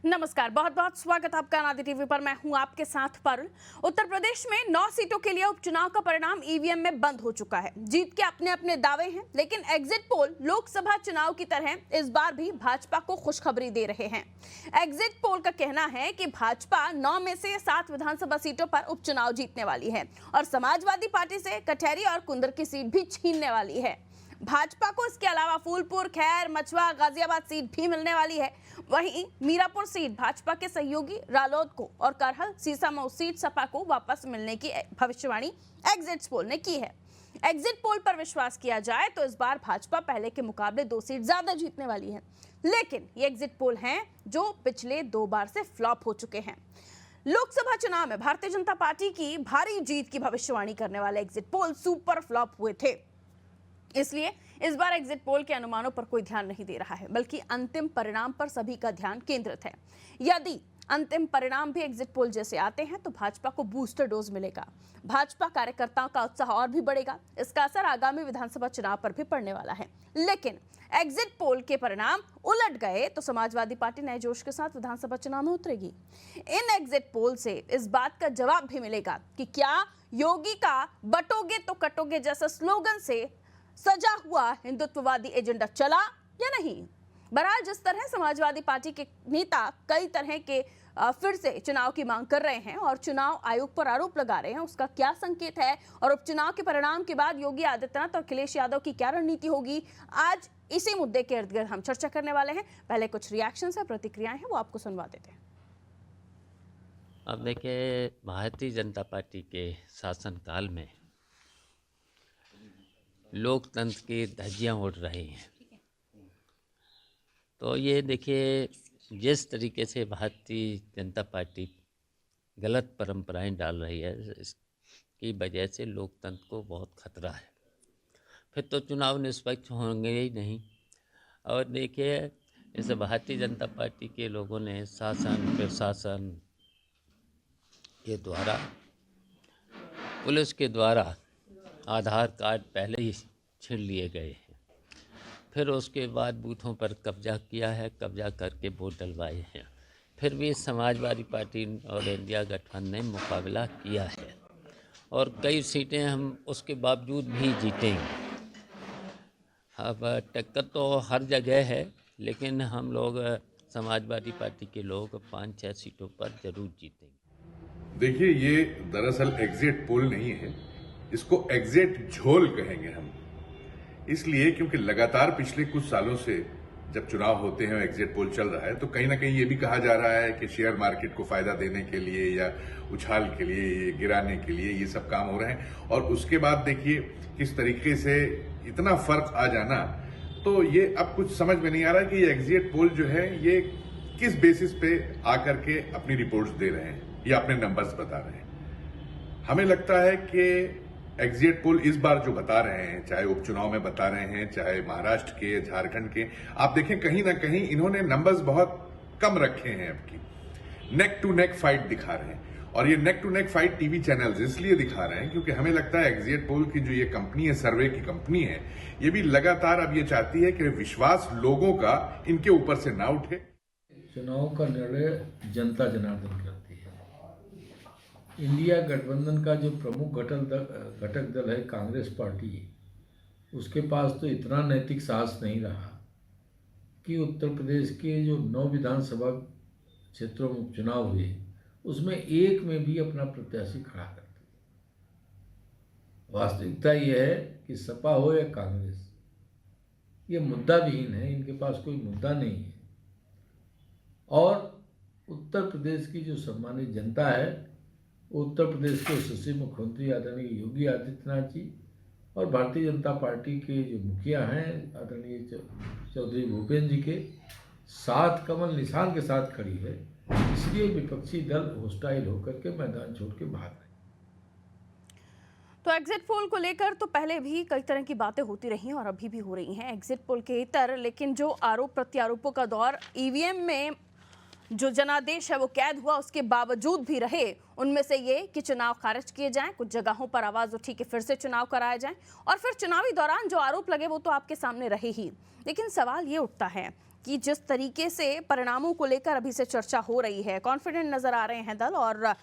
नमस्कार, बहुत बहुत स्वागत आपका अनादि टीवी पर। मैं हूं आपके साथ पारुल। उत्तर प्रदेश में 9 सीटों के लिए उपचुनाव का परिणाम ईवीएम में बंद हो चुका है। जीत के अपने अपने दावे हैं, लेकिन एग्जिट पोल लोकसभा चुनाव की तरह इस बार भी भाजपा को खुशखबरी दे रहे हैं। एग्जिट पोल का कहना है कि भाजपा 9 में से 7 विधानसभा सीटों पर उपचुनाव जीतने वाली है और समाजवादी पार्टी से कटहरी और कुंदर की सीट भी छीनने वाली है। भाजपा को इसके अलावा फूलपुर, खैर, मछुआ, गाजियाबाद सीट भी मिलने वाली है। वहीं मीरापुर सीट भाजपा के सहयोगी रालोद को और करहल सीसामऊ सीट सपा को वापस मिलने की भविष्यवाणी एग्जिट पोल ने की है। एग्जिट पोल पर विश्वास किया जाए तो इस बार भाजपा पहले के मुकाबले 2 सीट ज्यादा जीतने वाली है, लेकिन ये एग्जिट पोल हैं जो पिछले 2 बार से फ्लॉप हो चुके हैं। लोकसभा चुनाव में भारतीय जनता पार्टी की भारी जीत की भविष्यवाणी करने वाले एग्जिट पोल सुपर फ्लॉप हुए थे, इसलिए इस बार एग्जिट पोल के अनुमानों पर कोई ध्यान नहीं दे रहा है, बल्कि अंतिम परिणाम पर सभी का ध्यान केंद्रित है। यदि अंतिम परिणाम भी एग्जिट पोल जैसे आते हैं तो भाजपा को बूस्टर डोज मिलेगा, भाजपा कार्यकर्ताओं का उत्साह और भी बढ़ेगा। इसका असर आगामी विधानसभा चुनाव पर भी पड़ने वाला है। लेकिन एग्जिट पोल के परिणाम उलट गए तो समाजवादी पार्टी नए जोश के साथ विधानसभा चुनाव में उतरेगी। इन एग्जिट पोल से इस बात का जवाब भी मिलेगा कि क्या योगी का बटोगे तो कटोगे जैसा स्लोगन से सजा हुआ हिंदुत्ववादी एजेंडा चला या नहीं। बहरहाल जिस तरह समाजवादी पार्टी के नेता कई तरह के फिर से चुनाव की मांग कर रहे हैं और चुनाव आयोग पर आरोप लगा रहे हैं, उसका क्या संकेत है और उपचुनाव के परिणाम के बाद योगी आदित्यनाथ और अखिलेश यादव की क्या रणनीति होगी, आज इसी मुद्दे के इर्द गिर्द हम चर्चा करने वाले हैं। पहले कुछ रिएक्शन है, प्रतिक्रियाएं हैं, वो आपको सुनवा देते हैं। अब देखिए, भारतीय जनता पार्टी के शासनकाल में लोकतंत्र की धज्जियां उड़ रही हैं। तो ये देखिए, जिस तरीके से भारतीय जनता पार्टी गलत परंपराएं डाल रही है, इसकी वजह से लोकतंत्र को बहुत खतरा है। फिर तो चुनाव निष्पक्ष होंगे ही नहीं। और देखिए, इस भारतीय जनता पार्टी के लोगों ने शासन प्रशासन के द्वारा, पुलिस के द्वारा आधार कार्ड पहले ही छीन लिए गए हैं। फिर उसके बाद बूथों पर कब्जा किया है, कब्जा करके वोट डलवाए हैं। फिर भी समाजवादी पार्टी और इंडिया गठबंधन ने मुकाबला किया है और कई सीटें हम उसके बावजूद भी जीतेंगे। अब टक्कर तो हर जगह है, लेकिन हम लोग समाजवादी पार्टी के लोग 5-6 सीटों पर जरूर जीतेंगे। देखिए, ये दरअसल एग्जिट पोल नहीं है, इसको एग्जिट झोल कहेंगे हम। इसलिए क्योंकि लगातार पिछले कुछ सालों से जब चुनाव होते हैं और एग्जिट पोल चल रहा है, तो कहीं ना कहीं ये भी कहा जा रहा है कि शेयर मार्केट को फायदा देने के लिए या उछाल के लिए, गिराने के लिए ये सब काम हो रहे हैं। और उसके बाद देखिए किस तरीके से इतना फर्क आ जाना, तो ये अब कुछ समझ में नहीं आ रहा कि ये एग्जिट पोल जो है ये किस बेसिस पे आकर के अपनी रिपोर्ट्स दे रहे हैं या अपने नंबर्स बता रहे हैं। हमें लगता है कि एग्जिट पोल इस बार जो बता रहे हैं, चाहे उपचुनाव में बता रहे हैं, चाहे महाराष्ट्र के, झारखंड के, आप देखें कहीं ना कहीं इन्होंने नंबर्स बहुत कम रखे हैं। अब की नेक टू नेक फाइट दिखा रहे हैं। और ये neck to neck fight TV channels इसलिए दिखा रहे हैं क्योंकि हमें लगता है एग्जिट पोल की जो ये कंपनी है, सर्वे की कंपनी है, ये भी लगातार अब ये चाहती है कि विश्वास लोगों का इनके ऊपर से ना उठे। चुनाव का निर्णय जनता जनार्दन करती है। इंडिया गठबंधन का जो प्रमुख घटक दल है कांग्रेस पार्टी, उसके पास तो इतना नैतिक साहस नहीं रहा कि उत्तर प्रदेश के जो 9 विधानसभा क्षेत्रों में उपचुनाव हुए, उसमें एक में भी अपना प्रत्याशी खड़ा कर दे। वास्तविकता यह है कि सपा हो या कांग्रेस, ये मुद्दा विहीन है, इनके पास कोई मुद्दा नहीं है। और उत्तर प्रदेश की जो सम्मानित जनता है, उत्तर प्रदेश के यशस्वी मुख्यमंत्री आदरणीय योगी आदित्यनाथ जी और भारतीय जनता पार्टी के जो मुखिया हैं आदरणीय चौधरी भूपेंद्र जी के साथ कमल निशान के साथ खड़ी है। इसलिए विपक्षी दल होस्टाइल होकर के मैदान छोड़ के भाग रहे। तो एग्जिट पोल को लेकर तो पहले भी कई तरह की बातें होती रही और अभी भी हो रही हैं एग्जिट पोल के इतर, लेकिन जो आरोप प्रत्यारोपों का दौर ईवीएम में जो जनादेश है वो कैद हुआ, उसके बावजूद भी रहे। उनमें से ये कि चुनाव खारिज किए जाएं, कुछ जगहों पर आवाज उठी कि फिर से चुनाव कराया जाए और फिर चुनावी दौरान जो आरोप लगे वो तो आपके सामने रहे ही। लेकिन सवाल ये उठता है कि जिस तरीके से परिणामों को लेकर अभी से चर्चा हो रही है, कॉन्फिडेंट नजर आ रहे हैं दल, और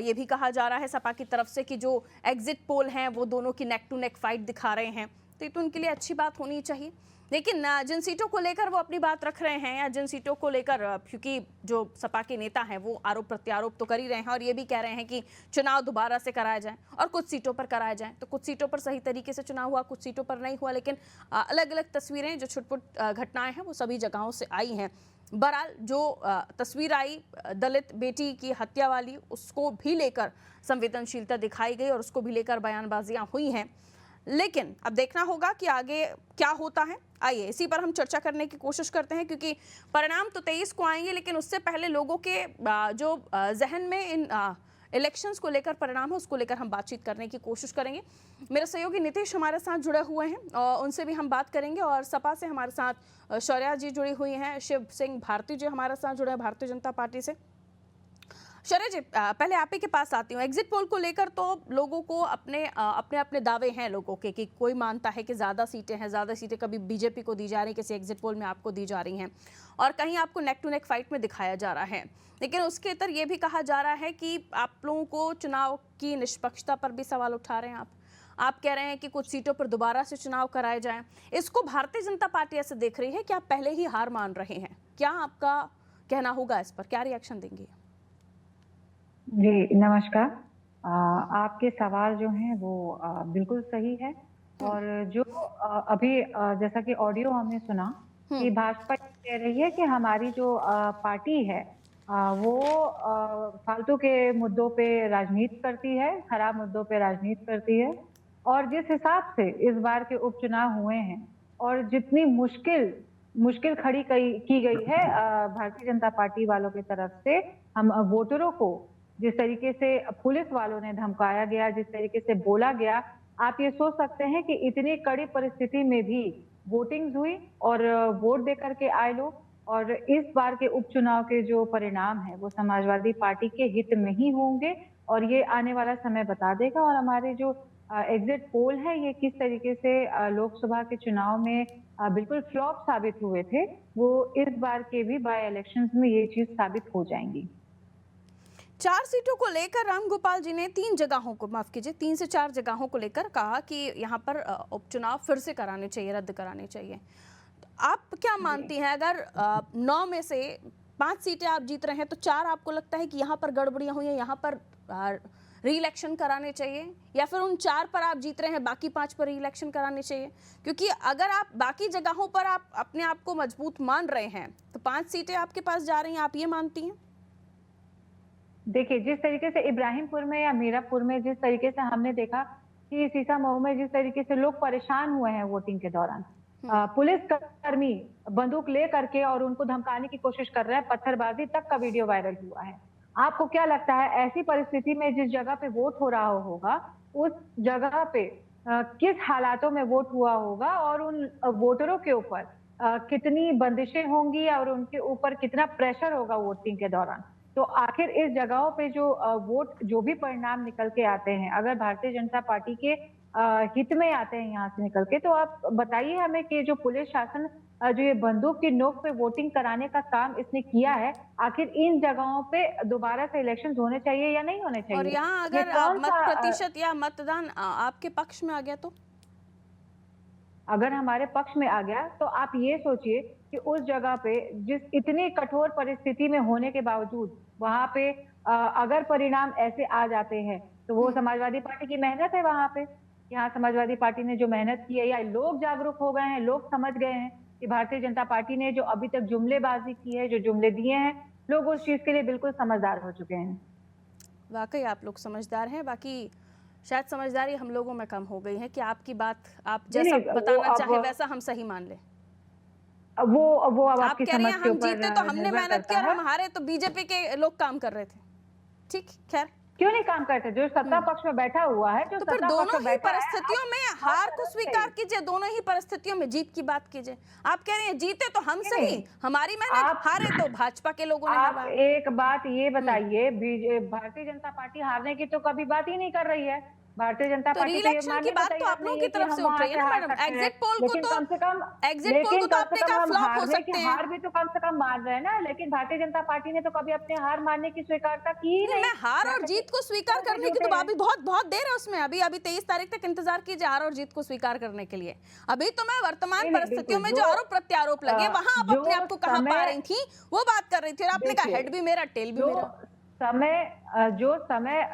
ये भी कहा जा रहा है सपा की तरफ से कि जो एग्जिट पोल हैं वो दोनों की नेक टू नेक फाइट दिखा रहे हैं, तो ये तो उनके लिए अच्छी बात होनी चाहिए। लेकिन जिन सीटों को लेकर वो अपनी बात रख रहे हैं, या जिन सीटों को लेकर, क्योंकि जो सपा के नेता हैं वो आरोप प्रत्यारोप तो कर ही रहे हैं और ये भी कह रहे हैं कि चुनाव दोबारा से कराया जाए और कुछ सीटों पर कराया जाए, तो कुछ सीटों पर सही तरीके से चुनाव हुआ, कुछ सीटों पर नहीं हुआ, लेकिन अलग अलग तस्वीरें, जो छुटपुट घटनाएं हैं वो सभी जगहों से आई हैं। बहरहाल जो तस्वीर आई दलित बेटी की हत्या वाली, उसको भी लेकर संवेदनशीलता दिखाई गई और उसको भी लेकर बयानबाजियां हुई हैं, लेकिन अब देखना होगा कि आगे क्या होता है। आइए इसी पर हम चर्चा करने की कोशिश करते हैं, क्योंकि परिणाम तो 23 को आएंगे, लेकिन उससे पहले लोगों के जो जहन में इन इलेक्शंस को लेकर परिणाम है उसको लेकर हम बातचीत करने की कोशिश करेंगे। मेरे सहयोगी नीतीश हमारे साथ जुड़े हुए हैं और उनसे भी हम बात करेंगे, और सपा से हमारे साथ शौर्या जी जुड़ी हुई हैं, शिव सिंह भारती जी हमारे साथ जुड़े हैं भारतीय जनता पार्टी से। शौर्य जी, पहले आप ही के पास आती हूँ। एग्जिट पोल को लेकर तो लोगों को अपने दावे हैं लोगों के, कि कोई मानता है कि ज़्यादा सीटें कभी बीजेपी को दी जा रही, किसी एग्जिट पोल में आपको दी जा रही हैं, और कहीं आपको नेक टू नेक फाइट में दिखाया जा रहा है। लेकिन उसके इतर ये भी कहा जा रहा है कि आप लोगों को चुनाव की निष्पक्षता पर भी सवाल उठा रहे हैं। आप कह रहे हैं कि कुछ सीटों पर दोबारा से चुनाव कराए जाएं। इसको भारतीय जनता पार्टी ऐसे देख रही है कि आप पहले ही हार मान रहे हैं। क्या आपका कहना होगा इस पर, क्या रिएक्शन देंगे? जी नमस्कार। आपके सवाल जो हैं वो बिल्कुल सही है, और जो अभी जैसा कि ऑडियो हमने सुना कि भाजपा ये कह रही है कि हमारी जो पार्टी है वो फालतू के मुद्दों पे राजनीति करती है, खराब मुद्दों पे राजनीति करती है, और जिस हिसाब से इस बार के उपचुनाव हुए हैं और जितनी मुश्किल खड़ी की गई है भारतीय जनता पार्टी वालों की तरफ से, हम वोटरों को जिस तरीके से पुलिस वालों ने धमकाया गया, जिस तरीके से बोला गया, आप ये सोच सकते हैं कि इतनी कड़ी परिस्थिति में भी वोटिंग हुई और वोट दे करके आए लोग। और इस बार के उपचुनाव के जो परिणाम है वो समाजवादी पार्टी के हित में ही होंगे, और ये आने वाला समय बता देगा। और हमारे जो एग्जिट पोल है ये किस तरीके से लोकसभा के चुनाव में बिल्कुल फ्लॉप साबित हुए थे, वो इस बार के भी बाय इलेक्शंस में ये चीज साबित हो जाएंगी। 4 सीटों को लेकर रामगोपाल जी ने 3 जगहों को, माफ कीजिए, 3 से 4 जगहों को लेकर कहा कि यहाँ पर उपचुनाव फिर से कराने चाहिए, रद्द कराने चाहिए। आप क्या मानती हैं, अगर 9 में से 5 सीटें आप जीत रहे हैं तो 4 आपको लगता है कि यहाँ पर गड़बड़ियाँ हुई हैं, यहाँ पर री इलेक्शन कराने चाहिए, या फिर उन 4 पर आप जीत रहे हैं बाकी 5 पर री इलेक्शन कराने चाहिए? क्योंकि अगर आप बाकी जगहों पर आप अपने आप को मजबूत मान रहे हैं तो 5 सीटें आपके पास जा रही हैं, आप ये मानती हैं? देखिए, जिस तरीके से इब्राहिमपुर में या मीरापुर में जिस तरीके से हमने देखा कि सीसामऊ में जिस तरीके से लोग परेशान हुए हैं वोटिंग के दौरान, पुलिस कर्मी बंदूक ले करके और उनको धमकाने की कोशिश कर रहे हैं, पत्थरबाजी तक का वीडियो वायरल हुआ है। आपको क्या लगता है ऐसी परिस्थिति में जिस जगह पे वोट हो रहा होगा उस जगह पे किस हालातों में वोट हुआ होगा, और उन वोटरों के ऊपर कितनी बंदिशें होंगी और उनके ऊपर कितना प्रेशर होगा वोटिंग के दौरान? तो आखिर इस जगहों पे जो वोट, जो भी परिणाम निकल के आते हैं, अगर भारतीय जनता पार्टी के हित में आते हैं यहाँ से निकल के, तो आप बताइए हमें कि जो पुलिस शासन जो ये बंदूक की नोक पे वोटिंग कराने का काम इसने किया है, आखिर इन जगहों पे दोबारा से इलेक्शन होने चाहिए या नहीं होने चाहिए? और यहाँ अगर मत प्रतिशत या मतदान आपके पक्ष में आ गया तो? अगर हमारे पक्ष में आ गया तो आप ये सोचिए कि उस जगह पे जिस इतनी कठोर परिस्थिति में होने के बावजूद वहां पे अगर परिणाम ऐसे आ जाते हैं तो वो समाजवादी पार्टी की मेहनत है। वहां पे यहाँ समाजवादी पार्टी ने जो मेहनत की है, या लोग जागरूक हो गए हैं, लोग समझ गए हैं कि भारतीय जनता पार्टी ने जो अभी तक जुमलेबाजी की है, जो जुमले दिए हैं, लोग उस चीज के लिए बिल्कुल समझदार हो चुके हैं। वाकई आप लोग समझदार हैं, बाकी शायद समझदारी हम लोगों में कम हो गई है कि आपकी बात आप जैसा बताना चाहे वैसा हम सही मान ले। वो अब आप कह रही हैं हम जीते तो हमने मेहनत की और हम हारे तो बीजेपी के लोग काम कर रहे थे। ठीक, खैर, क्यों नहीं काम करते? जो सत्ता पक्ष में बैठा हुआ है, जो तो फिर दोनों ही परिस्थितियों में हार को स्वीकार कीजिए, दोनों ही परिस्थितियों में जीत की बात कीजिए। आप कह रहे हैं जीते तो हम सही, हमारी मेहनत, हारे तो भाजपा के लोगों ने। आप एक बात ये बताइए, भारतीय जनता पार्टी हारने की तो कभी बात ही नहीं कर रही है। भारतीय जनता तो पार्टी तो ये री-इलेक्शन मानने की को बात तो तैयार आप लोगों नहीं की है कि तरफ हम से उठ वहां रही है से ना हार मैडम। सकते हैं। एग्जिट पोल को लेकिन तो कम से कम आपने कहा फ्लॉप हो हारने की सकते हैं। हार भी तो कम से कम मान रहे हैं ना। लेकिन भारतीय जनता पार्टी ने तो कभी अपने हार मानने की स्वीकारता की ही नहीं, नहीं। मैं हार और जैसे जीत को स्वीकार कि करने की झूठे तो हैं। अभी बहुत बहुत देर है उसमें। अभी 23 तारीख तक इंतजार कीजिए हार और जीत को स्वीकार करने के लिए। अभी तो मैं वर्तमान नहीं नहीं परिस्थितियों बिल्कुल में जो आरोप प्रत्यारोप लगे वहां आप जो अपने आप को कहां पा रही थी वो बात कर रही थी, और आपने कहा देखिए हेड भी मेरा टेल भी जो मेरा।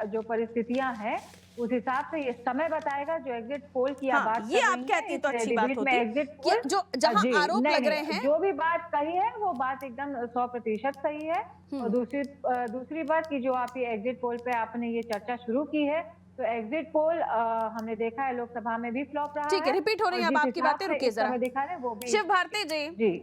जो परिस्थितियां हैं उस हिसाब से ये समय बताएगा। जो एग्जिट पोल की आप हाँ, बात ये कर आप रही कहती हैं तो इस अच्छी बात डिबेट में होती एग्जिट कि पोल जो जहां जी आरोप नहीं लग रहे नहीं हैं। जो भी बात कही है वो बात एकदम 100% सही है। और दूसरी बात की जो आप ये एग्जिट पोल पे आपने ये चर्चा शुरू की है, तो एग्जिट पोल हमने देखा है लोकसभा में भी फ्लॉप रहा ठीक है, है। रिपीट हो रही और है अब जिस आपकी हिसाब बातें, से रुकिए इस जरा। समय दिखा रहे हैं वो भी शिव भारती जी, जी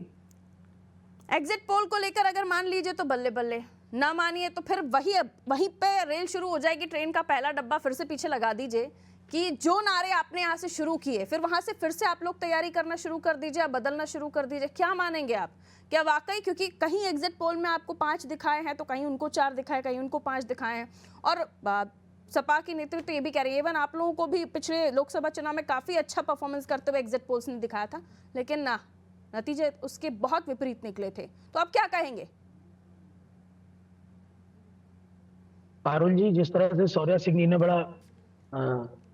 एग्जिट पोल को लेकर अगर मान लीजिए तो बल्ले बल्ले, ना मानिए तो फिर वहीं पे रेल शुरू हो जाएगी। ट्रेन का पहला डब्बा फिर से पीछे लगा दीजिए कि जो नारे आपने यहाँ से शुरू किए फिर वहां से फिर से आप लोग तैयारी करना शुरू कर दीजिए, बदलना शुरू कर दीजिए। क्या मानेंगे आप? क्या वाकई, क्योंकि कहीं एग्जिट पोल में आपको 5 दिखाए हैं तो कहीं उनको 4 दिखाए, कहीं उनको 5 दिखाए हैं। और सपा की नेतृत्व तो ये भी कह रही है, इवन आप लोगों को भी पिछले लोकसभा चुनाव में काफी अच्छा परफॉर्मेंस करते हुए एग्जिट पोल्स ने दिखाया था, लेकिन ना, नतीजे उसके बहुत विपरीत निकले थे। तो आप क्या कहेंगे? पारुल जी, जिस तरह से शौर्या सिंह जी ने बड़ा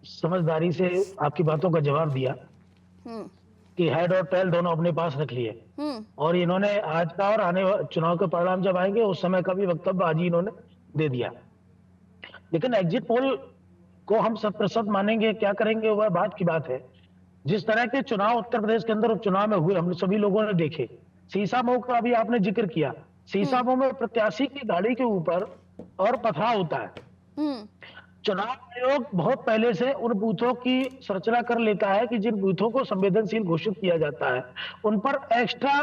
समझदारी से आपकी बातों का जवाब दिया कि हेड और टेल दोनों अपने पास रख लिए, और इन्होंने आज का और आने चुनाव के परिणाम जब आएंगे उस समय का भी वक्तव्य आज ही इन्होंने दे दिया। लेकिन एग्जिट पोल को हम 100% मानेंगे, क्या करेंगे, वह बात की बात है। जिस तरह के चुनाव उत्तर प्रदेश के अंदर उपचुनाव में हुए हम सभी लोगों ने देखे। सीसामऊ का अभी आपने जिक्र किया। सीसामऊ में प्रत्याशी की गाड़ी के ऊपर और पथराव होता है। चुनाव आयोग बहुत पहले से उन बूथों की संरचना कर लेता है कि जिन बूथों को संवेदनशील घोषित किया जाता है उन पर एक्स्ट्रा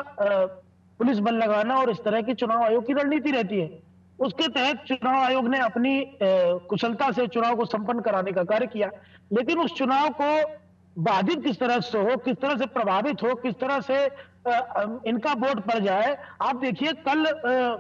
पुलिस बल लगाना और इस तरह की चुनाव आयोग की रणनीति रहती है। उसके तहत चुनाव आयोग ने अपनी कुशलता से चुनाव को संपन्न कराने का कार्य किया। लेकिन उस चुनाव को बाधित किस तरह से हो, किस तरह से प्रभावित हो, किस तरह से इनका वोट पड़ जाए। आप देखिए कल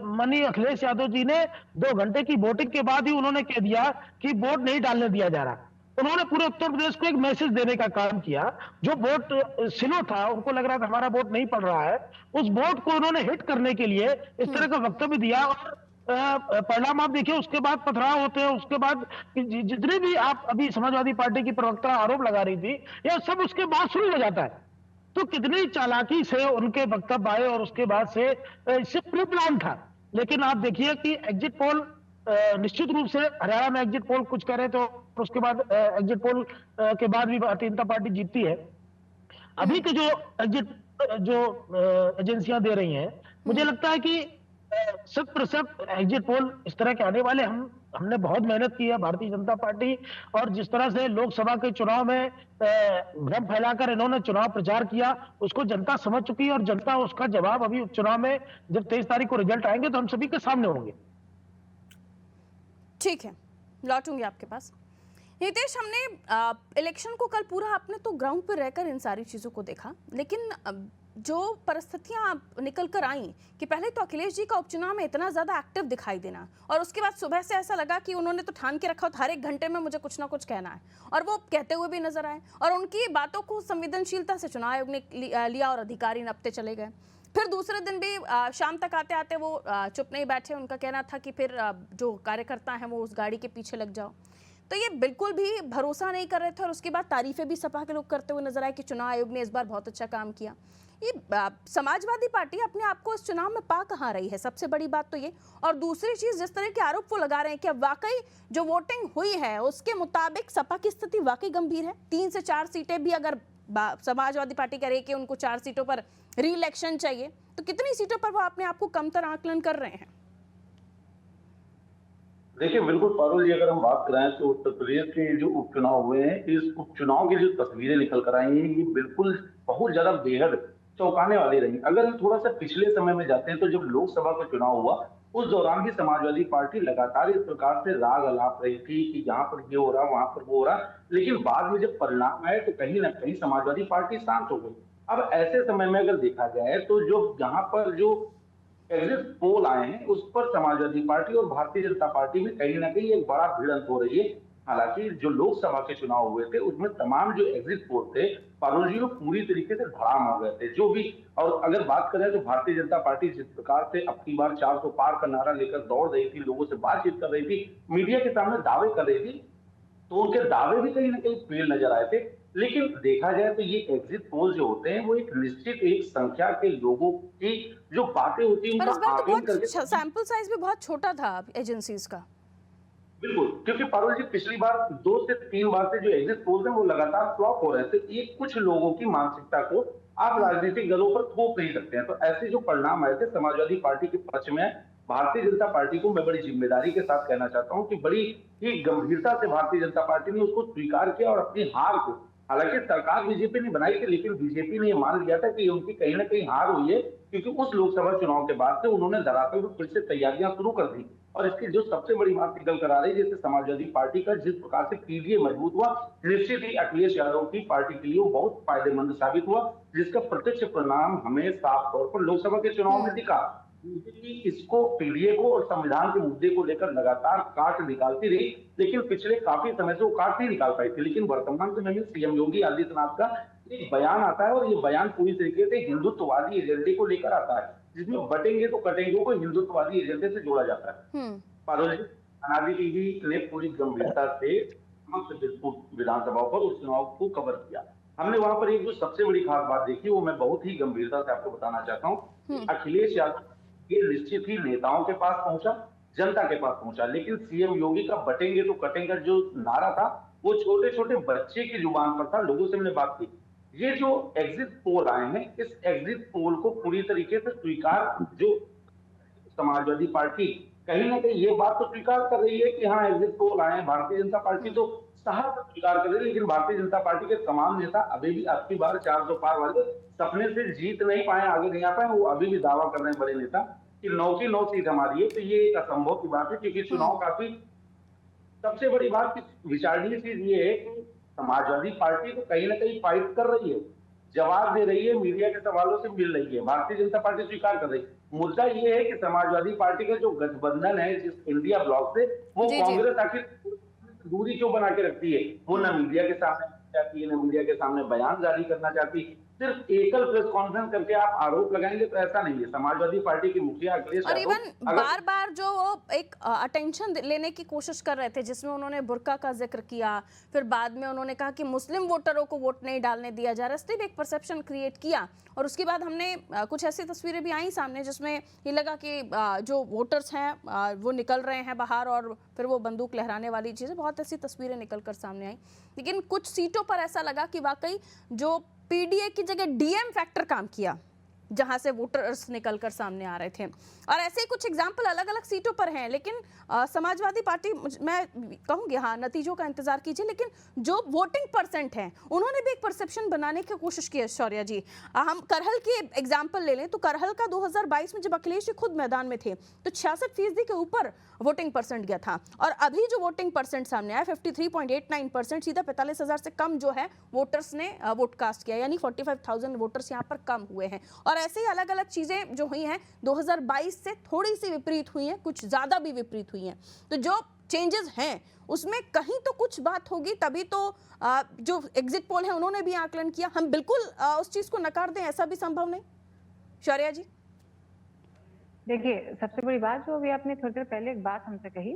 माननीय अखिलेश यादव जी ने 2 घंटे की वोटिंग के बाद ही उन्होंने कह दिया कि वोट नहीं डालने दिया जा रहा। उन्होंने पूरे उत्तर प्रदेश को एक मैसेज देने का काम किया। जो वोट सिलो था, उनको लग रहा था हमारा वोट नहीं पड़ रहा है, उस वोट को उन्होंने हिट करने के लिए इस तरह का वक्तव्य दिया। और परिणाम आप देखिए, उसके बाद पथराव होते हैं। उसके बाद जितने भी आप अभी समाजवादी पार्टी की प्रवक्ता आरोप लगा रही थी, यह सब उसके बाद शुरू हो जाता है। तो कितनी चालाकी से उनके वक्तव्य आए और उसके बाद से इससे प्री प्लान था। लेकिन आप देखिए कि एग्जिट पोल निश्चित रूप से हरियाणा में एग्जिट पोल कुछ करे तो उसके बाद एग्जिट पोल के बाद भी भारतीय जनता पार्टी जीतती है। अभी के जो एग्जिट जो एजेंसियां दे रही हैं, मुझे लगता है कि 100% एग्जिट पोल इस तरह के आने वाले। हमने बहुत मेहनत की है भारतीय जनता पार्टी, और जिस तरह से लोकसभा के चुनाव में भ्रम फैलाकर इन्होंने चुनाव प्रचार किया उसको जनता समझ चुकी है, और जनता उसका जवाब अभी उपचुनाव में जब 23 तारीख को रिजल्ट आएंगे तो हम सभी के सामने होंगे। ठीक है, लौटूंगी आपके पास। नितेश, हमने इलेक्शन को कल पूरा आपने तो ग्राउंड पर रहकर इन सारी चीज़ों को देखा, लेकिन जो परिस्थितियां निकल कर आई कि पहले तो अखिलेश जी का उपचुनाव में इतना ज़्यादा एक्टिव दिखाई देना, और उसके बाद सुबह से ऐसा लगा कि उन्होंने तो ठान के रखा था हर एक घंटे में मुझे कुछ ना कुछ कहना है, और वो कहते हुए भी नजर आए। और उनकी बातों को संवेदनशीलता से चुनाव आयोग ने लिया और अधिकारी नपते चले गए। फिर दूसरे दिन भी शाम तक आते आते वो चुप नहीं बैठे। उनका कहना था कि फिर जो कार्यकर्ता हैं वो उस गाड़ी के पीछे लग जाओ। तो ये बिल्कुल भी भरोसा नहीं कर रहे थे, और उसके बाद तारीफें भी सपा के लोग करते हुए नजर आए कि चुनाव आयोग ने इस बार बहुत अच्छा काम किया। ये समाजवादी पार्टी अपने आप को इस चुनाव में पा कहाँ रही है, सबसे बड़ी बात तो ये। और दूसरी चीज, जिस तरह के आरोप वो लगा रहे हैं, क्या वाकई जो वोटिंग हुई है उसके मुताबिक सपा की स्थिति वाकई गंभीर है? 3 से 4 सीटें भी अगर समाजवादी पार्टी कह रही है कि उनको 4 सीटों पर री इलेक्शन चाहिए, तो कितनी सीटों पर वो अपने आप को कमतर आकलन कर रहे हैं? देखिए, बिल्कुल पारुल जी, अगर हम बात कराएं तो उत्तर प्रदेश के जो उपचुनाव हुए हैं, इस उपचुनाव की जो तस्वीरें निकल कर आई हैं, ये बिल्कुल बहुत ज्यादा बेहद चौंकाने वाली रही। अगर हम थोड़ा सा पिछले समय में जाते हैं तो जब लोकसभा का चुनाव हुआ उस दौरान भी समाजवादी पार्टी लगातार इस प्रकार से राग अलाप रही थी कि यहाँ पर ये हो रहा, वहां पर वो हो रहा, लेकिन बाद में जब परिणाम आए तो कहीं ना कहीं समाजवादी पार्टी शांत हो गई। अब ऐसे समय में अगर देखा जाए तो जो यहाँ पर जो एग्जिट पोल आए हैं उस पर समाजवादी पार्टी और भारतीय जनता पार्टी में कहीं ना कहीं एक बड़ा भिड़ंत हो रही है। हालांकि जो लोकसभा के चुनाव हुए थे उसमें तमाम जो एग्जिट पोल थे पारुल जी वो पूरी तरीके से धड़ाम हो गए थे जो भी। और अगर बात करें तो भारतीय जनता पार्टी जिस प्रकार से अब की बार 400 पार का नारा लेकर दौड़ रही थी, लोगों से बातचीत कर रही थी, मीडिया के सामने दावे कर रही थी, तो उनके दावे भी कहीं ना कहीं फेल नजर आए थे। लेकिन देखा जाए तो ये एग्जिट पोल जो होते हैं वो एक निश्चित एक संख्या के लोगों की जो बातें होती है पर इस उनका बार तो आकलन बहुत करके। सैंपल साइज भी बहुत छोटा था एजेंसीज का। बिल्कुल, क्योंकि पारुल जी पिछली बार 2 से 3 बार से जो एग्जिट पोल हैं वो लगातार फ्लॉप हो रहे थे। ये कुछ लोगों की मानसिकता को आप राजनीतिक दलों पर थोप नहीं सकते हैं। तो ऐसे जो परिणाम आए थे समाजवादी पार्टी के पक्ष में, भारतीय जनता पार्टी को मैं बड़ी जिम्मेदारी के साथ कहना चाहता हूं कि बड़ी ही गंभीरता से भारतीय जनता पार्टी ने उसको स्वीकार किया और अपनी हार को, हालांकि सरकार बीजेपी ने बनाई थी लेकिन बीजेपी ने ये मान लिया था कि उनकी कहीं ना कहीं हार हुई है, क्योंकि उस लोकसभा चुनाव के बाद से उन्होंने धरातल पर फिर से तैयारियां शुरू कर दी। और इसकी जो सबसे बड़ी बात निकल कर आ रही है, जैसे समाजवादी पार्टी का जिस प्रकार से पीडीए मजबूत हुआ, निश्चित ही अखिलेश यादव की पार्टी के लिए वो बहुत फायदेमंद साबित हुआ, जिसका प्रत्यक्ष परिणाम हमें साफ तौर पर लोकसभा के चुनाव में दिखा। बीजेपी इसको, पीडीए को और संविधान के मुद्दे को लेकर लगातार काट निकालती रही, लेकिन पिछले काफी समय से वो काट नहीं निकाल पाई थी। लेकिन वर्तमान समय में सीएम योगी आदित्यनाथ का एक बयान आता है और ये बयान पूरी तरीके से हिंदुत्ववादी एजेंडे को लेकर आता है, जिसमें बटेंगे तो कटेंगे को हिंदुत्ववादी एजेंडे से जोड़ा जाता है। पारुल जी, अनादि टीवी ने पूरी गंभीरता से समस्त विधानसभाओं पर उस चुनाव को कवर किया। हमने वहां पर एक जो सबसे बड़ी खास बात देखी वो मैं बहुत ही गंभीरता से आपको बताना चाहता हूँ। अखिलेश यादव ये निश्चित ही नेताओं के पास पहुंचा, जनता के पास पहुंचा, लेकिन सीएम योगी का बटेंगे तो कटेंगे जो नारा था वो छोटे छोटे बच्चे की जुबान पर था। लोगों से हमने बात की, ये जो एग्जिट पोल आए हैं, इस एग्जिट पोल को पूरी तरीके से स्वीकार जो समाजवादी पार्टी कहीं ना कहीं ये बात तो स्वीकार कर रही है कि हाँ एग्जिट पोल आए हैं, भारतीय जनता पार्टी तो साहब स्वीकार कर रही है, लेकिन भारतीय जनता पार्टी के तमाम नेता अभी भी अब की बार 400 पार वाले सपने से जीत नहीं पाए, आगे नहीं आ पाए। वो अभी भी दावा कर रहे हैं बड़े नेता कि 9 की 9 सीट हमारी है। तो ये एक असंभव की बात है, क्योंकि चुनाव काफी, सबसे बड़ी बात विचारणीय चीज ये है कि समाजवादी पार्टी तो कहीं ना कहीं फाइट कर रही है, जवाब दे रही है, मीडिया के सवालों से मिल रही है, भारतीय जनता पार्टी स्वीकार कर रही है। मुद्दा ये है कि समाजवादी पार्टी का जो गठबंधन है जिस इंडिया ब्लॉक से, वो कांग्रेस आखिर दूरी क्यों बना के रखती है? वो ना मीडिया के सामने चाहती है, ना मीडिया के सामने बयान जारी करना चाहती। सिर्फ एकल प्रेस कॉन्फ्रेंस करके आप आरोप लगाएंगे तो ऐसा नहीं है। समाजवादी पार्टी की मुखिया अखिलेश और इवन बार बार जो एक अटेंशन लेने की कोशिश कर रहे थे, जिसमें उन्होंने बुर्का का जिक्र किया, फिर बाद में उन्होंने कहा कि मुस्लिम वोटरों को वोट नहीं डालने दिया जा रहा, इसने भी एक परसेप्शन क्रिएट किया। और उसके बाद हमने कुछ ऐसी तस्वीरें भी आई सामने जिसमें ये लगा कि जो वोटर्स हैं वो निकल रहे हैं बाहर और फिर वो बंदूक लहराने वाली चीज़ें, बहुत ऐसी तस्वीरें निकल कर सामने आई। लेकिन कुछ सीटों पर ऐसा लगा कि वाकई जो पीडीए की जगह डीएम फैक्टर काम किया, जहां से वोटर्स निकलकर सामने आ रहे थे। और ऐसे ही कुछ एग्जाम्पल अलग अलग सीटों पर हैं। लेकिन समाजवादी पार्टी, मैं कहूँगी हाँ नतीजों का इंतजार कीजिए, लेकिन जो वोटिंग परसेंट हैं उन्होंने भी एक परसेप्शन बनाने की कोशिश की है। शौर्या जी, हम करहल की एग्जाम्पल ले लें तो करहल का 2022 में जब अखिलेश जी खुद मैदान में थे तो 66% के ऊपर वोटिंग परसेंट गया था। और अभी जो वोटिंग परसेंट सामने आया 53.89%, सीधा 45,000 से कम जो है वोटर्स ने वोट कास्ट किया, यानी 45,000 वोटर्स यहाँ पर कम हुए हैं। और ऐसे ही अलग अलग चीजें जो हुई हैं 2022 से थोड़ी सी विपरीत हुई हैं, कुछ ज्यादा भी विपरीत हुई हैं। तो जो चेंजेस हैं उसमें कहीं तो कुछ बात होगी, तभी तो जो एग्जिट पोल है उन्होंने भी आकलन किया। हम बिल्कुल उस चीज को नकार दें, ऐसा भी संभव नहीं। शौर्या जी, देखिए, सबसे बड़ी बात जो अभी आपने थोड़ी देर पहले एक बात हमसे कही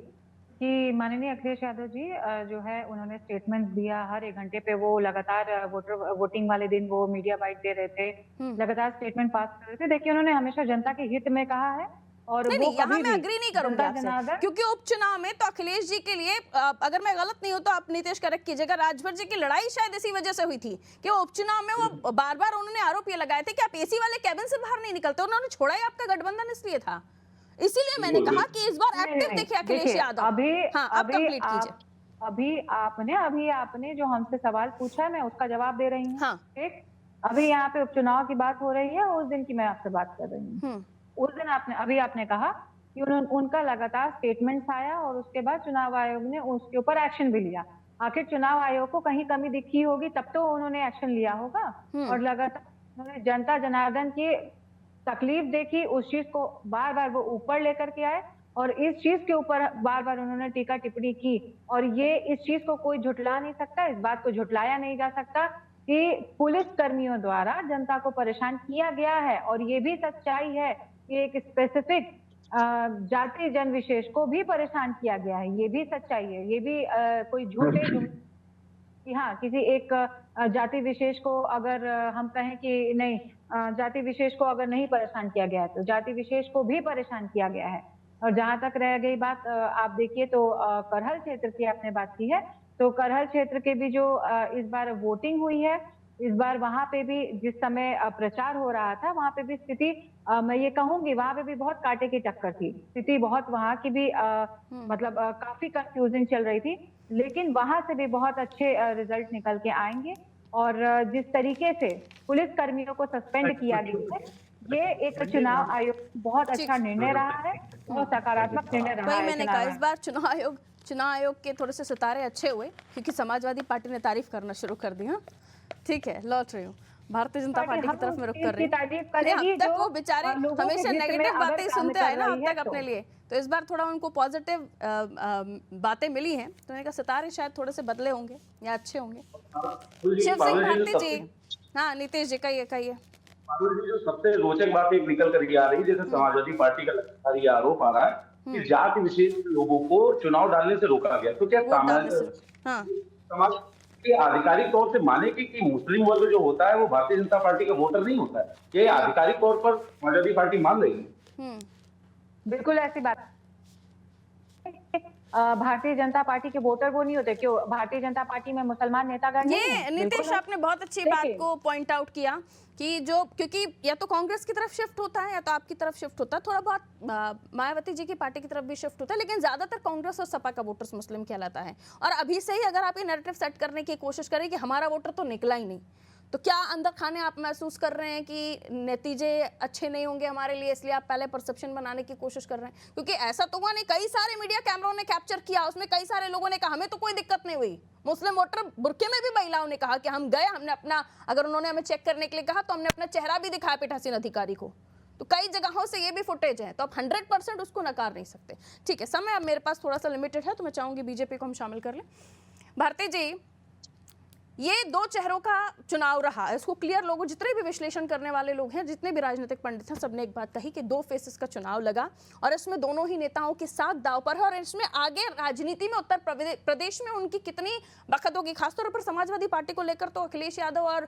कि माननीय अखिलेश यादव जी जो है उन्होंने स्टेटमेंट दिया, हर 1 घंटे पे वो लगातार वोटिंग वाले दिन वो मीडिया बाइट दे रहे थे, लगातार स्टेटमेंट पास कर रहे थे। देखिए, उन्होंने हमेशा जनता के हित में कहा है और नहीं, वो नहीं, यहाँ कभी मैं भी अग्री नहीं करूंगी आपसे, क्योंकि उपचुनाव में तो अखिलेश जी के लिए, अगर मैं गलत नहीं हूं तो आप नीतीश करेक्ट कीजिएगा, राजभर जी की लड़ाई शायद इसी वजह से हुई थी कि वो उपचुनाव में वो बार बार उन्होंने आरोप ये लगाए थे कि आप एसी वाले कैबिन से बाहर नहीं निकलते। उन्होंने छोड़ा ही आपका गठबंधन इसलिए था, इसीलिए मैंने कहा कि इस बार एक्टिव देखिए अखिलेश यादव। अभी आपने जो हमसे सवाल पूछा है मैं उसका जवाब दे रही हूँ। हाँ। ठीक, अभी यहाँ पे उपचुनाव की बात हो रही है, उस दिन की मैं आपसे बात कर रही हूँ। उस दिन आपने कहा कि उनका लगातार स्टेटमेंट्स आया और उसके बाद चुनाव आयोग ने उसके ऊपर एक्शन भी लिया। आखिर चुनाव आयोग को कहीं कमी दिखी होगी तब तो उन्होंने एक्शन लिया होगा। और लगातार उन्होंने जनता जनार्दन की तकलीफ देखी, उस चीज को बार बार वो ऊपर लेकर के आए और इस चीज के ऊपर बार बार उन्होंने टीका टिप्पणी की, और ये इस चीज को कोई झुठला नहीं सकता, इस बात को झुठलाया नहीं जा सकता कि पुलिस कर्मियों द्वारा जनता को परेशान किया गया है। और ये भी सच्चाई है कि एक स्पेसिफिक जाति जन विशेष को भी परेशान किया गया है, ये भी सच्चाई है। ये भी कोई झूठे कि हाँ किसी एक जाति विशेष को अगर हम कहें कि नहीं, जाति विशेष को अगर नहीं परेशान किया गया है तो जाति विशेष को भी परेशान किया गया है। और जहां तक रह गई बात, आप देखिए तो करहल क्षेत्र की आपने बात की है, तो करहल क्षेत्र के भी जो इस बार वोटिंग हुई है, इस बार वहां पे भी जिस समय प्रचार हो रहा था वहां पे भी स्थिति मैं ये कहूंगी वहां पे भी बहुत कांटे की टक्कर थी। स्थिति बहुत वहां की भी मतलब काफी कंफ्यूजिंग चल रही थी, लेकिन वहां से भी बहुत अच्छे रिजल्ट निकल के आएंगे। और जिस तरीके से पुलिस कर्मियों को सस्पेंड किया गया है, ये एक चुनाव आयोग बहुत अच्छा निर्णय रहा है, बहुत सकारात्मक निर्णय रहा है। वही मैंने कहा, इस बार चुनाव आयोग के थोड़े से सितारे अच्छे हुए क्योंकि समाजवादी पार्टी ने तारीफ करना शुरू कर दी। हाँ ठीक है, लौट रही हूँ भारतीय जनता पार्टी की तरफ में रुक कर रही हूँ। अब तक वो बेचारे हमेशा नेगेटिव बातें सुनते आए ना अब तक अपने लिए, तो इस बार थोड़ा उनको पॉजिटिव बातें मिली हैं, तो मैंने कहा सितारे शायद थोड़े से बदले होंगे या अच्छे होंगे। शिव सिंह भारती जी, हाँ नीतीश जी कहिए। जो सबसे रोचक बात एक निकल कर आ रही है, जैसे समाजवादी पार्टी का लगातार ये आरोप आ रहा है कि जाति विशेष लोगों को चुनाव डालने से रोका गया, तो क्या समाज के आधिकारिक तौर से माने कि मुस्लिम वर्ग जो होता है वो भारतीय जनता पार्टी का वोटर नहीं होता है? ये आधिकारिक तौर पर समाजवादी पार्टी मान रही है? बिल्कुल ऐसी बात। भारतीय जनता पार्टी के वोटर वो नहीं होते। क्यों? भारतीय जनता पार्टी में मुसलमान नेतागण नहीं हैं। नीतीश आपने बहुत अच्छी बात को पॉइंट आउट किया कि जो क्योंकि या तो कांग्रेस की तरफ शिफ्ट होता है या तो आपकी तरफ शिफ्ट होता है, थोड़ा बहुत मायावती जी की पार्टी की तरफ भी शिफ्ट होता है, लेकिन ज्यादातर कांग्रेस और सपा का वोटर्स मुस्लिम कहलाता है। और अभी से ही अगर आप ये नैरेटिव सेट करने की कोशिश करें कि हमारा वोटर तो निकला ही नहीं, तो क्या अंदर खाने आप महसूस कर रहे हैं कि नतीजे अच्छे नहीं होंगे हमारे लिए, इसलिए आप पहले परसेप्शन बनाने की कोशिश कर रहे हैं? क्योंकि ऐसा तो हुआ नहीं, कई सारे मीडिया कैमरों ने कैप्चर किया, उसमें कई सारे लोगों ने कहा हमें तो कोई दिक्कत नहीं हुई। मुस्लिम वोटर बुरके में भी महिलाओं ने कहा कि हम गए, हमने अपना, अगर उन्होंने हमें चेक करने के लिए कहा तो हमने अपना चेहरा भी दिखाया पीठासीन अधिकारी को। तो कई जगहों से ये भी फुटेज है, तो आप 100% उसको नकार नहीं सकते। ठीक है, समय अब मेरे पास थोड़ा सा लिमिटेड है, तो मैं चाहूंगी बीजेपी को हम शामिल कर लें। भारती जी, ये दो चेहरों का चुनाव रहा, इसको क्लियर लोगों, जितने भी विश्लेषण करने वाले लोग हैं, जितने भी राजनीतिक पंडित हैं, सबने एक बात कही कि दो फेसेस का चुनाव लगा और इसमें दोनों ही नेताओं के साथ दांव पर है। और इसमें आगे राजनीति में उत्तर प्रदेश में उनकी कितनी बखत होगी, खासतौर पर समाजवादी पार्टी को लेकर तो अखिलेश यादव और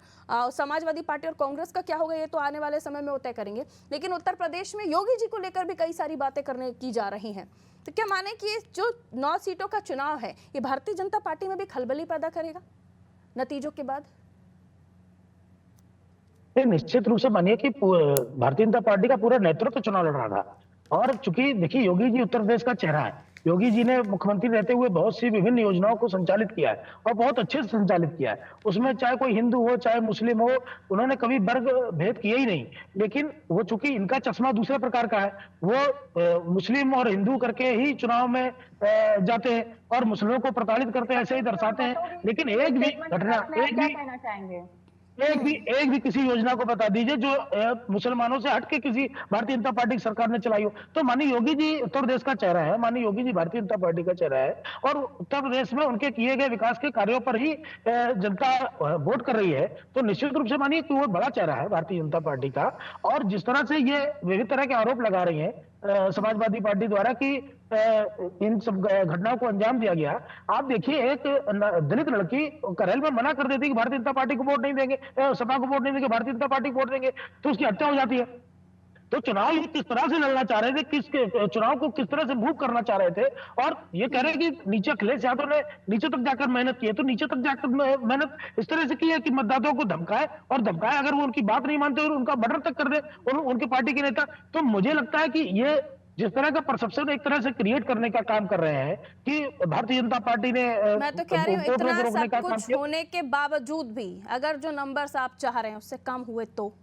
समाजवादी पार्टी और कांग्रेस का क्या होगा ये तो आने वाले समय में वो तय करेंगे, लेकिन उत्तर प्रदेश में योगी जी को लेकर भी कई सारी बातें करने की जा रही हैं। तो क्या माने कि ये जो 9 सीटों का चुनाव है ये भारतीय जनता पार्टी में भी खलबली पैदा करेगा नतीजों के बाद? निश्चित रूप से मानिए कि भारतीय जनता पार्टी का पूरा नेतृत्व चुनाव लड़ रहा था। और चूंकि देखिए योगी जी उत्तर प्रदेश का चेहरा है, योगी जी ने मुख्यमंत्री रहते हुए बहुत सी विभिन्न योजनाओं को संचालित किया है और बहुत अच्छे से संचालित किया है। उसमें चाहे कोई हिंदू हो चाहे मुस्लिम हो, उन्होंने कभी वर्ग भेद किया ही नहीं। लेकिन वो चूंकि इनका चश्मा दूसरे प्रकार का है, वो मुस्लिम और हिंदू करके ही चुनाव में जाते हैं और मुस्लिमों को प्रताड़ित करते हैं, ऐसे ही दर्शाते हैं। लेकिन एक भी घटना, एक भी किसी योजना को बता दीजिए जो मुसलमानों से हटके किसी भारतीय जनता पार्टी की सरकार ने चलाई हो। तो माननीय योगी जी उत्तर प्रदेश का चेहरा है, माननीय योगी जी भारतीय जनता पार्टी का चेहरा है और उत्तर प्रदेश में उनके किए गए विकास के कार्यों पर ही जनता वोट कर रही है। तो निश्चित रूप से मानिए कि वो बड़ा चेहरा है भारतीय जनता पार्टी का। और जिस तरह से ये विभिन्न तरह के आरोप लगा रही है समाजवादी पार्टी द्वारा कि इन सब घटनाओं को अंजाम दिया गया। आप देखिए, एक दलित लड़की करहल में मना कर देती कि भारतीय जनता पार्टी को वोट नहीं देंगे, सपा को वोट नहीं देंगे, भारतीय जनता पार्टी को वोट देंगे, तो उसकी हत्या हो जाती है। तो चुनाव ये किस तरह से लड़ना चाह रहे थे, किस चुनाव को किस तरह से मूव करना चाह रहे थे। और ये कह रहे हैं कि नीचे अखिलेश यादव ने नीचे तक जाकर मेहनत की है, तो नीचे तक जाकर मेहनत इस तरह से की है कि मतदाताओं को धमकाए और धमकाए, अगर वो उनकी बात नहीं मानते और उनका मर्डर तक कर दे उनकी पार्टी के नेता। तो मुझे लगता है कि ये जिस तरह का परसेप्शन एक तरह से क्रिएट करने का काम कर रहे हैं कि भारतीय जनता पार्टी ने, मैं तो कह रही हूँ इतना सब कुछ होने के बावजूद भी अगर जो नंबर्स आप चाह रहे हैं उससे कम हुए तो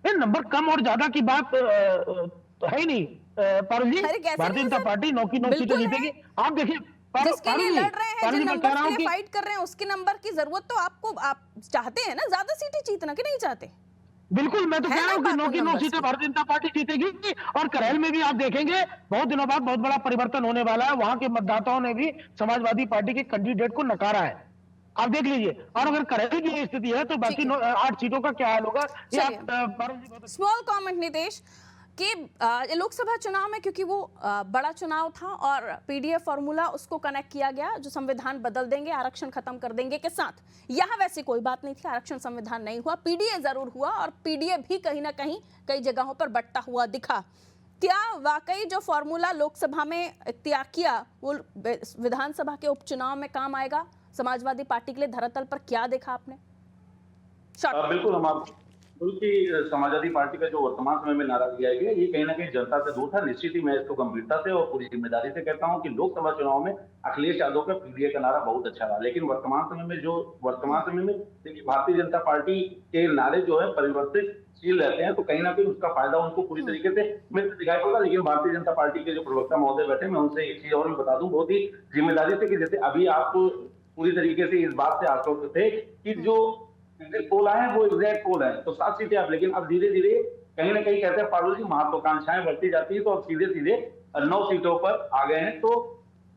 नंबर कम और ज्यादा की बात है ही नहीं। पारुल जी, भारतीय जनता पार्टी 9 की 9 सीटें जीतेगी। आप देखिए जिसके लिए लड़ रहे हैं, जिन नंबर के लिए फाइट कर रहे हैं, उसके नंबर की जरूरत तो आपको, आप चाहते हैं ना ज्यादा सीटें जीतना कि नहीं चाहते? बिल्कुल, मैं तो है कह रहा ना हूँ कि बात 9 की 9 numbers सीटें की? भारतीय जनता पार्टी जीतेगी और करेल में भी आप देखेंगे बहुत दिनों बाद बहुत बड़ा परिवर्तन होने वाला है। वहां के मतदाताओं ने भी समाजवादी पार्टी के कैंडिडेट को नकारा है। आप देख लीजिए, और अगर करेल की ये स्थिति है तो बाकी ठीक है, 8 सीटों का क्या हाल होगा, ये चलिए। आप पारुल जी बहुत स्मॉल कमेंट नितेश कि ये लोकसभा चुनाव में क्योंकि वो बड़ा चुनाव था और पीडीएफ फॉर्मूला उसको कनेक्ट किया गया जो संविधान बदल देंगे, आरक्षण खत्म कर देंगे के साथ। यहाँ वैसे कोई बात नहीं थी, आरक्षण संविधान नहीं हुआ, पीडीए जरूर हुआ और पीडीए भी कहीं ना कहीं कई जगहों पर बंटता हुआ दिखा। क्या वाकई जो फॉर्मूला लोकसभा में इख्तियार किया वो विधानसभा के उपचुनाव में काम आएगा? समाजवादी पार्टी के लिए धरातल पर क्या देखा आपने? बिल्कुल, हम आपको बल्कि समाजवादी पार्टी का जो वर्तमान समय में नारा दिया गया ये कहीं ना कहीं जनता से दूर था। निश्चित ही मैं इसको गंभीरता से और पूरी जिम्मेदारी से कहता हूं कि लोकसभा चुनाव में अखिलेश यादव का पीडीए का नारा बहुत अच्छा रहा, लेकिन वर्तमान समय में देखिए भारतीय जनता पार्टी के नारे जो है परिवर्तनशील रहते हैं, तो कहीं ना कहीं उसका फायदा उनको पूरी तरीके से मिलता दिखाई पड़ता। लेकिन भारतीय जनता पार्टी के जो प्रवक्ता महोदय बैठे, मैं उनसे एक चीज और भी बता दूं बहुत ही जिम्मेदारी से, कि जैसे अभी आप पूरी तरीके से इस बात से आश्वस्त थे कि जो एग्जिट पोल आए हैं वो एग्जैक्ट पोल है, तो 7 सीटें आप, लेकिन अब धीरे धीरे कहीं ना कहीं कहते हैं पारुल जी महत्वाकांक्षाएं बढ़ती जाती है, तो अब सीधे सीधे 9 सीटों पर आ गए हैं। तो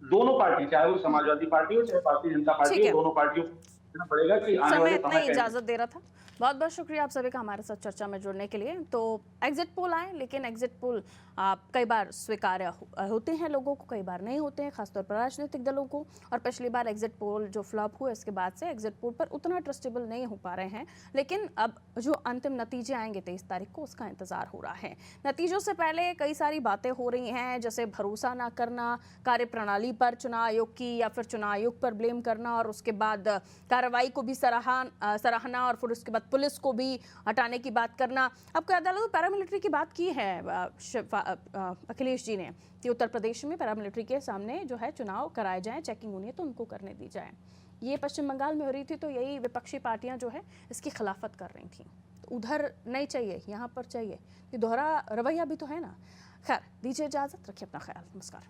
दोनों पार्टी, चाहे वो समाजवादी पार्टी हो चाहे भारतीय जनता पार्टी हो, दोनों पार्टियों को देखना पड़ेगा कि आने समय वाले इतना समय इजाजत दे रहा था। बहुत बहुत शुक्रिया आप सभी का हमारे साथ चर्चा में जुड़ने के लिए। तो एग्जिट पोल आए, लेकिन एग्जिट पोल कई बार स्वीकार्य होते हैं लोगों को, कई बार नहीं होते हैं, खासतौर पर राजनीतिक दलों को। और पिछली बार एग्जिट पोल जो फ्लॉप हुए इसके बाद से एग्जिट पोल पर उतना ट्रस्टेबल नहीं हो पा रहे हैं। लेकिन अब जो अंतिम नतीजे आएंगे 23 तारीख को, उसका इंतजार हो रहा है। नतीजों से पहले कई सारी बातें हो रही हैं, जैसे भरोसा ना करना कार्यप्रणाली पर चुनाव आयोग की, या फिर चुनाव आयोग पर ब्लेम करना और उसके बाद कार्रवाई को भी सराहना और फिर उसके बाद पुलिस को भी हटाने की बात करना। आपको याद है पैरामिलिट्री की बात की है अखिलेश जी ने कि उत्तर प्रदेश में पैरामिलिट्री के सामने जो है चुनाव कराए जाएं, चेकिंग होनी है तो उनको करने दी जाए। ये पश्चिम बंगाल में हो रही थी, तो यही विपक्षी पार्टियां जो है इसकी खिलाफत कर रही थी। तो उधर नहीं चाहिए, यहाँ पर चाहिए। ये दोहरा रवैया भी तो है ना। खैर, दीजिए इजाजत, रखिए अपना ख्याल, नमस्कार।